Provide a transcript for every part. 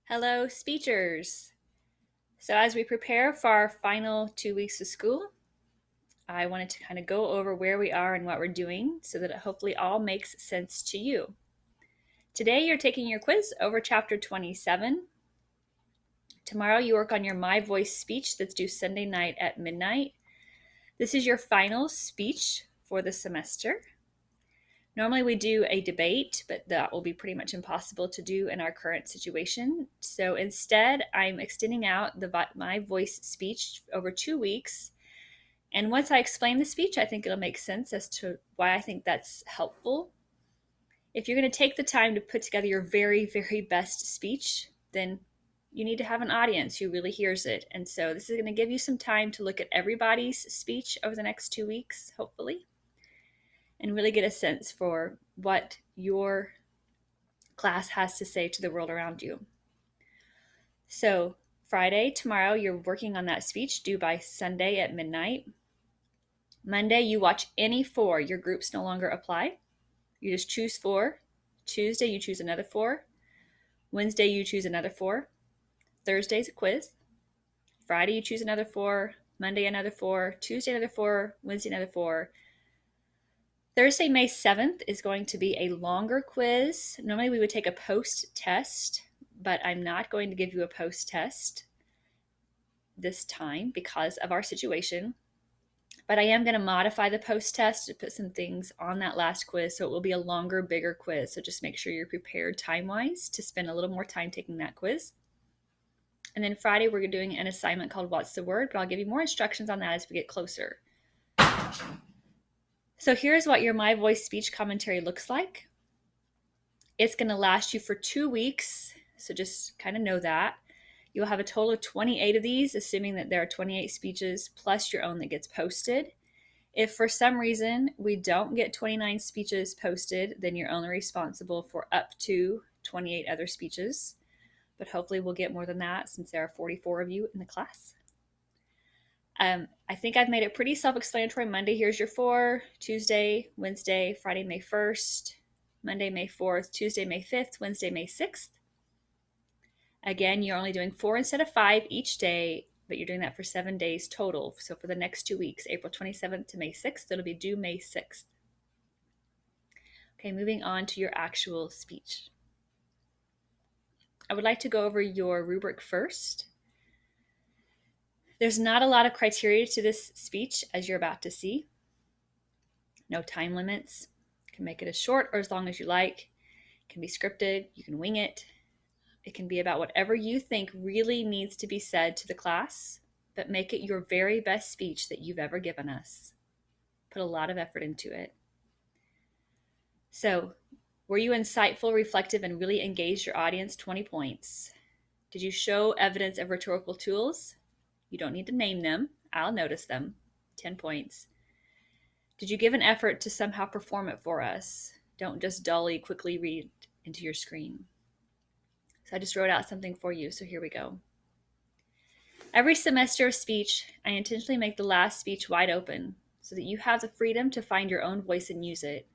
Hello, speechers. So, as we prepare for our final 2 weeks of school, I wanted to kind of go over where we are and what we're doing so that it hopefully all makes sense to you. Today, you're taking your quiz over chapter 27. Tomorrow, you work on your My Voice speech that's due Sunday night at midnight. This is your final speech for the semester. Normally, we do a debate, but that will be pretty much impossible to do in our current situation. So instead, I'm extending out my voice speech over 2 weeks. And once I explain the speech, I think it'll make sense as to why I think that's helpful. If you're going to take the time to put together your very, very best speech, then you need to have an audience who really hears it. And so this is going to give you some time to look at everybody's speech over the next 2 weeks, hopefully, and really get a sense for what your class has to say to the world around you. So, Friday, tomorrow, you're working on that speech due by Sunday at midnight. Monday, you watch any four. Your groups no longer apply. You just choose four. Tuesday, you choose another four. Wednesday, you choose another four. Thursday's a quiz. Friday, you choose another four. Monday, another four. Tuesday, another four. Wednesday, another four. Thursday, May 7th is going to be a longer quiz. Normally we would take a post test, but I'm not going to give you a post test this time because of our situation. But I am going to modify the post test to put some things on that last quiz, so it will be a longer, bigger quiz. So just make sure you're prepared time-wise to spend a little more time taking that quiz. And then Friday, we're doing an assignment called What's the Word, but I'll give you more instructions on that as we get closer. So here's what your My Voice speech commentary looks like. It's going to last you for 2 weeks, so just kind of know that. You'll have a total of 28 of these, assuming that there are 28 speeches plus your own that gets posted. If for some reason we don't get 29 speeches posted, then you're only responsible for up to 28 other speeches. But hopefully we'll get more than that since there are 44 of you in the class. I think I've made it pretty self-explanatory. Monday, here's your four. Tuesday, Wednesday, Friday, May 1st. Monday, May 4th. Tuesday, May 5th. Wednesday, May 6th. Again, you're only doing 4 instead of 5 each day, but you're doing that for 7 days total. So for the next 2 weeks, April 27th to May 6th, it'll be due May 6th. Okay, moving on to your actual speech. I would like to go over your rubric first. There's not a lot of criteria to this speech, as you're about to see. No time limits. You can make it as short or as long as you like. It can be scripted. You can wing it. It can be about whatever you think really needs to be said to the class, but make it your very best speech that you've ever given us. Put a lot of effort into it. So, were you insightful, reflective, and really engaged your audience? 20 points. Did you show evidence of rhetorical tools? You don't need to name them. I'll notice them. 10 points. Did you give an effort to somehow perform it for us? Don't just dully, quickly read into your screen. So I just wrote out something for you, so here we go. Every semester of speech, I intentionally make the last speech wide open so that you have the freedom to find your own voice and use it.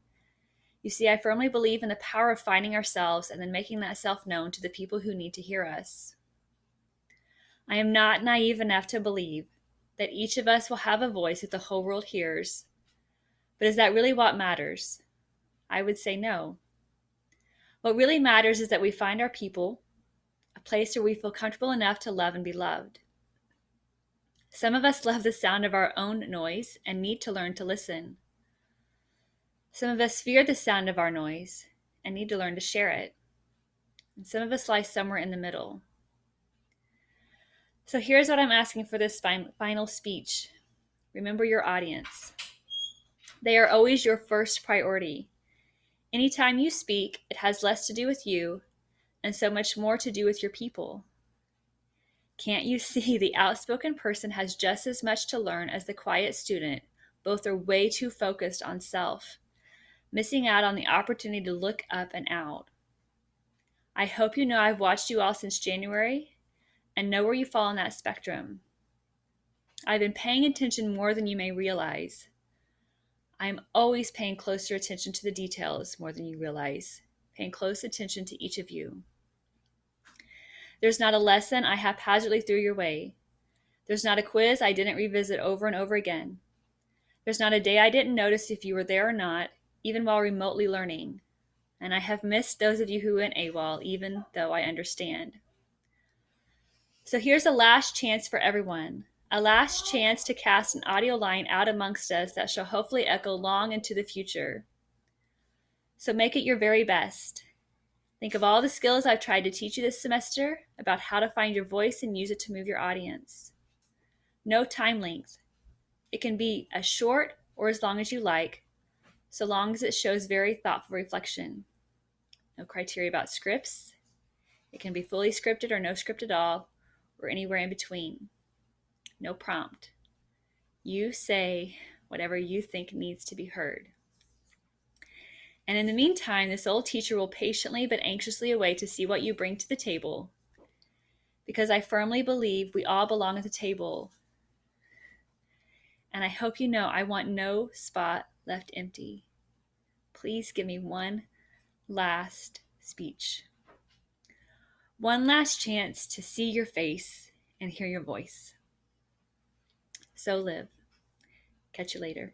You see, I firmly believe in the power of finding ourselves and then making that self known to the people who need to hear us. I am not naive enough to believe that each of us will have a voice that the whole world hears. But is that really what matters? I would say no. What really matters is that we find our people, a place where we feel comfortable enough to love and be loved. Some of us love the sound of our own noise and need to learn to listen. Some of us fear the sound of our noise and need to learn to share it. And some of us lie somewhere in the middle. So here's what I'm asking for this final speech. Remember your audience. They are always your first priority. Anytime you speak, it has less to do with you and so much more to do with your people. Can't you see the outspoken person has just as much to learn as the quiet student? Both are way too focused on self, missing out on the opportunity to look up and out. I hope you know I've watched you all since January and know where you fall on that spectrum. I've been paying attention more than you may realize. I am always paying closer attention to the details more than you realize, paying close attention to each of you. There's not a lesson I haphazardly threw your way. There's not a quiz I didn't revisit over and over again. There's not a day I didn't notice if you were there or not, even while remotely learning. And I have missed those of you who went AWOL, even though I understand. So here's a last chance for everyone. A last chance to cast an audio line out amongst us that shall hopefully echo long into the future. So make it your very best. Think of all the skills I've tried to teach you this semester about how to find your voice and use it to move your audience. No time length. It can be as short or as long as you like, so long as it shows very thoughtful reflection. No criteria about scripts. It can be fully scripted or no script at all, or anywhere in between. No prompt. You say whatever you think needs to be heard. And in the meantime, this old teacher will patiently but anxiously await to see what you bring to the table, because I firmly believe we all belong at the table. And I hope you know I want no spot left empty. Please give me one last speech. One last chance to see your face and hear your voice. So live. Catch you later.